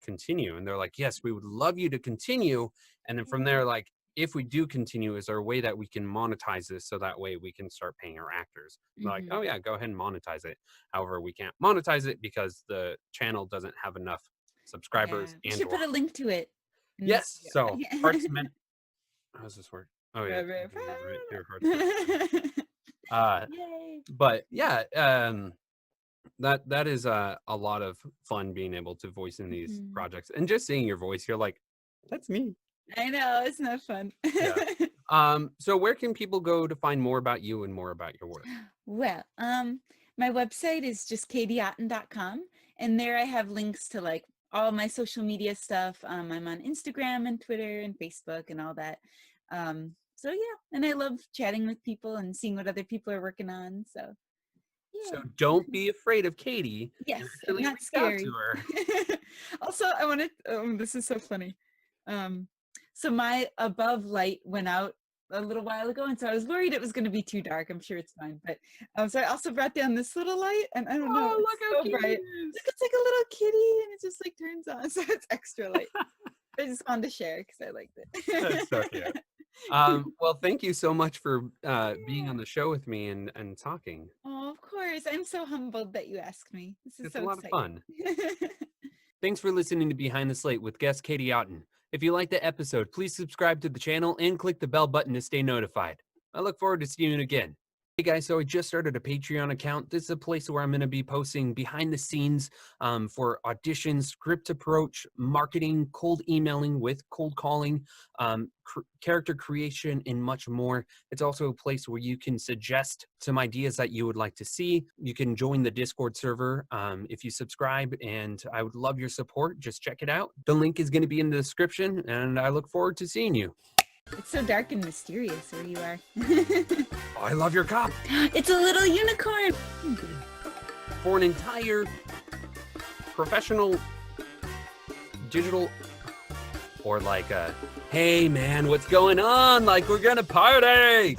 continue? And they're like, yes, we would love you to continue. And then from there, like, if we do continue, is there a way that we can monetize this so that way we can start paying our actors? And they're like, Mhm. oh, yeah, go ahead and monetize it. However, we can't monetize it because the channel doesn't have enough Yeah. subscribers We and should or put a link to it. yes. So Yeah. Hearts meant how does this work? Oh yeah. Right here, Hearts meant. Yay. But yeah, that is a lot of fun being able to voice in these Mhm. projects and just seeing your voice. You're like, that's me. I know, it's not fun. Yeah. So where can people go to find more about you and more about your work? Well, my website is just katieotten.com, and there I have links to like all my social media stuff. I'm on Instagram and Twitter and Facebook and all that. So yeah, and I love chatting with people and seeing what other people are working on. So So yeah. don't be afraid of Katie and Yes, I'm actually not reach out to scary. her. Also, I wanted, this is so funny. Um, so my above light went out a little while ago, and so I was worried it was going to be too dark. I'm sure it's fine, but so I also brought down this little light, and I don't know, Oh, it's look how so cute bright. it is. Look, it's like a little kitty, and it just like turns on, so it's extra light. I just wanted to share because I liked That's so cute. it. Well, thank you so much for being Yeah. on the show with me and talking. Oh, of course. I'm so humbled that you asked me. This is It's a so lot of exciting. fun. Thanks for listening to Behind the Slate with guest Katie Otten. If you liked the episode, please subscribe to the channel and click the bell button to stay notified. I look forward to seeing you again. Hey guys, so I just started a Patreon account. This is a place where I'm going to be posting behind the scenes for auditions, script approach, marketing, cold emailing with cold calling, character creation, and much more. It's also a place where you can suggest some ideas that you would like to see. You can join the Discord server if you subscribe, and I would love your support. Just check it out. The link is going to be in the description, and I look forward to seeing you. It's so dark and mysterious where you are. Oh, I love your cop. It's a little unicorn. For an entire professional digital or like a hey man, what's going on? Like we're gonna party.